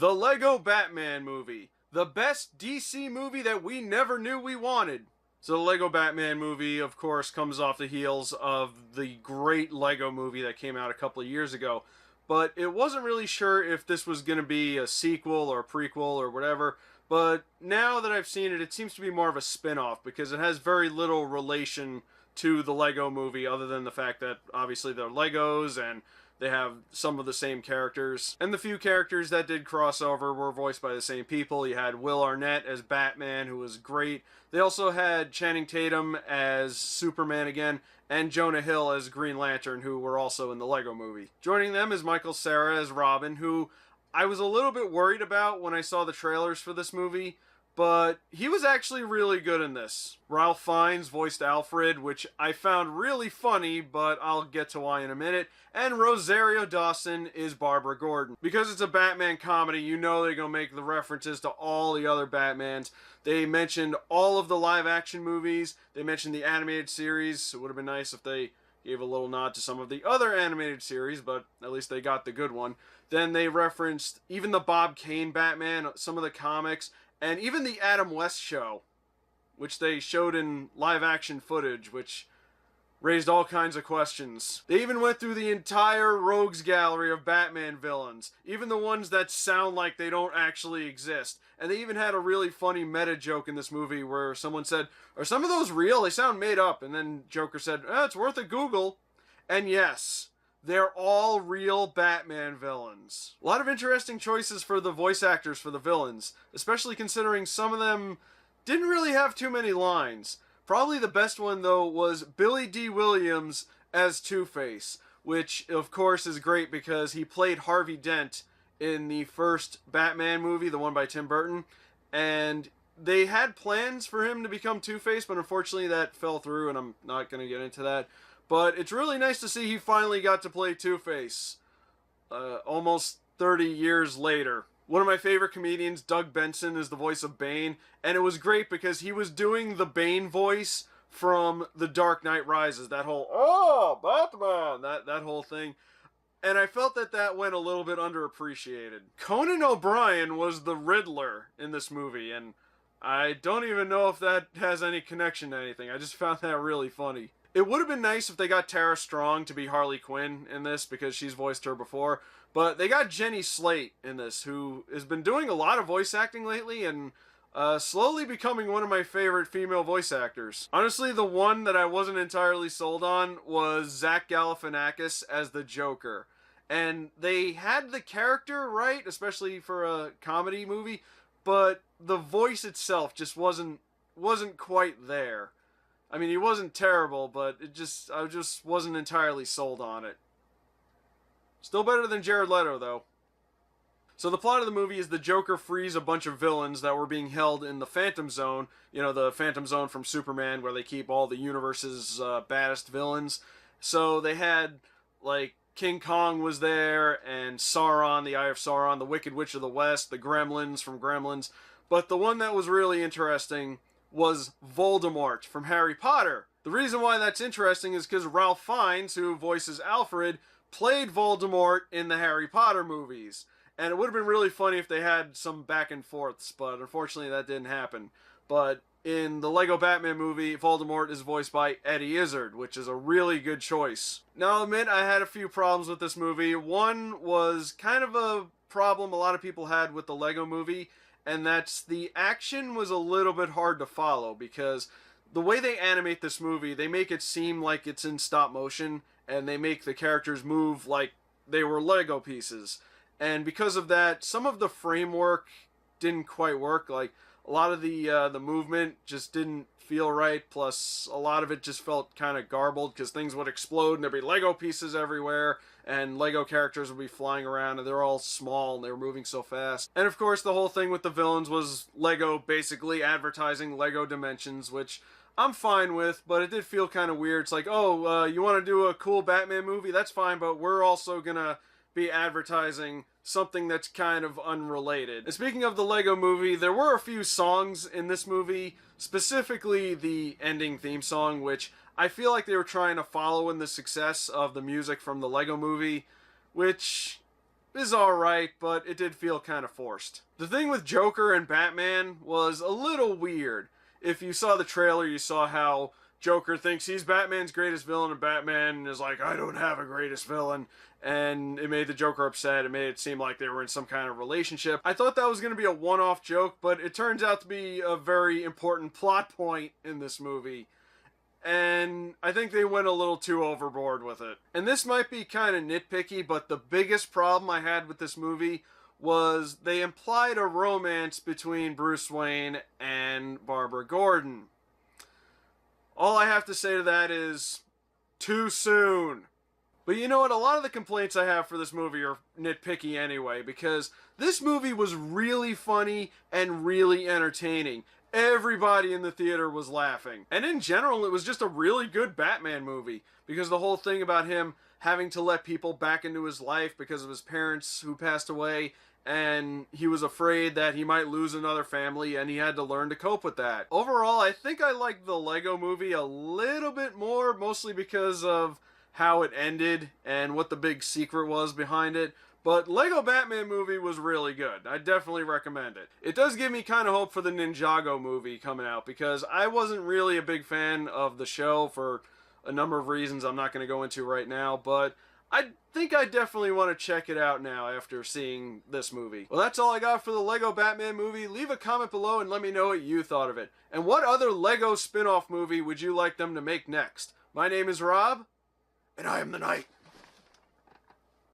The Lego Batman movie. The best DC movie that we never knew we wanted. So the Lego Batman movie, of course, comes off the heels of the great Lego movie that came out a couple of years ago. But it wasn't really sure if this was going to be a sequel or a prequel or whatever. But now that I've seen it, it seems to be more of a spin-off because it has very little relation to the Lego movie other than the fact that obviously they're Legos and they have some of the same characters. And the few characters that did cross over were voiced by the same people. You had Will Arnett as Batman, who was great. They also had Channing Tatum as Superman again, and Jonah Hill as Green Lantern, who were also in the Lego movie. Joining them is Michael Cera as Robin, who I was a little bit worried about when I saw the trailers for this movie, but he was actually really good in this. Ralph Fiennes voiced Alfred, which I found really funny, but I'll get to why in a minute. And Rosario Dawson is Barbara Gordon. Because it's a Batman comedy, you know they're going to make the references to all the other Batmans. They mentioned all of the live-action movies. They mentioned the animated series. It would have been nice if they gave a little nod to some of the other animated series, but at least they got the good one. Then they referenced even the Bob Kane Batman, some of the comics, and even the Adam West show, which they showed in live-action footage, which raised all kinds of questions. They even went through the entire rogues gallery of Batman villains, even the ones that sound like they don't actually exist. And they even had a really funny meta joke in this movie where someone said, "Are some of those real? They sound made up." And then Joker said, "It's worth a Google." And yes, they're all real Batman villains. A lot of interesting choices for the voice actors for the villains, especially considering some of them didn't really have too many lines. Probably the best one, though, was Billy D. Williams as Two-Face, which, of course, is great because he played Harvey Dent in the first Batman movie, the one by Tim Burton, and they had plans for him to become Two-Face, but unfortunately that fell through, and I'm not going to get into that. But it's really nice to see he finally got to play Two-Face almost 30 years later. One of my favorite comedians, Doug Benson, is the voice of Bane, and it was great because he was doing the Bane voice from The Dark Knight Rises. That whole, "Oh, Batman," that whole thing. And I felt that that went a little bit underappreciated. Conan O'Brien was the Riddler in this movie, and I don't even know if that has any connection to anything. I just found that really funny. It would have been nice if they got Tara Strong to be Harley Quinn in this, because she's voiced her before. But they got Jenny Slate in this, who has been doing a lot of voice acting lately, and slowly becoming one of my favorite female voice actors. Honestly, the one that I wasn't entirely sold on was Zach Galifianakis as the Joker. And they had the character right, especially for a comedy movie, but the voice itself just wasn't quite there. I mean, he wasn't terrible, but I just wasn't entirely sold on it. Still better than Jared Leto, though. So the plot of the movie is the Joker frees a bunch of villains that were being held in the Phantom Zone. You know, the Phantom Zone from Superman, where they keep all the universe's baddest villains. So they had, like, King Kong was there, and Sauron, the Eye of Sauron, the Wicked Witch of the West, the Gremlins from Gremlins. But the one that was really interesting was Voldemort from Harry Potter. The reason why that's interesting is because Ralph Fiennes, who voices Alfred, played Voldemort in the Harry Potter movies. And it would have been really funny if they had some back and forths, but unfortunately that didn't happen. But in the Lego Batman movie, Voldemort is voiced by Eddie Izzard, which is a really good choice. Now I'll admit I had a few problems with this movie. One was kind of a problem a lot of people had with the Lego movie, and that's the action was a little bit hard to follow, because the way they animate this movie, they make it seem like it's in stop motion, and they make the characters move like they were Lego pieces. And because of that, some of the framework didn't quite work. Like, a lot of the movement just didn't feel right, plus a lot of it just felt kind of garbled, because things would explode and there'd be Lego pieces everywhere, and Lego characters would be flying around, and they're all small and they were moving so fast. And of course the whole thing with the villains was Lego basically advertising Lego Dimensions, which I'm fine with, but it did feel kind of weird. It's like, oh, you want to do a cool Batman movie? That's fine, but we're also gonna be advertising something that's kind of unrelated. And speaking of the Lego movie, there were a few songs in this movie, specifically the ending theme song, which I feel like they were trying to follow in the success of the music from the Lego movie, which is alright, but it did feel kind of forced. The thing with Joker and Batman was a little weird. If you saw the trailer, you saw how Joker thinks he's Batman's greatest villain, and Batman is like, I don't have a greatest villain. And it made the Joker upset. It made it seem like they were in some kind of relationship. I thought that was going to be a one-off joke, but it turns out to be a very important plot point in this movie. And I think they went a little too overboard with it. And this might be kind of nitpicky, but the biggest problem I had with this movie was they implied a romance between Bruce Wayne and Barbara Gordon. All I have to say to that is, too soon. But you know what? A lot of the complaints I have for this movie are nitpicky anyway, because this movie was really funny and really entertaining. Everybody in the theater was laughing. And in general, it was just a really good Batman movie, because the whole thing about him having to let people back into his life because of his parents who passed away, and he was afraid that he might lose another family, and he had to learn to cope with that. Overall, I think I liked the Lego Movie a little bit more, mostly because of how it ended and what the big secret was behind it. But Lego Batman Movie was really good. I definitely recommend it. It does give me kind of hope for the Ninjago movie coming out, because I wasn't really a big fan of the show for a number of reasons I'm not going to go into right now, but I think I definitely want to check it out now after seeing this movie. Well, that's all I got for the Lego Batman Movie. Leave a comment below and let me know what you thought of it. And what other Lego spin-off movie would you like them to make next? My name is Rob, and I am the Knight.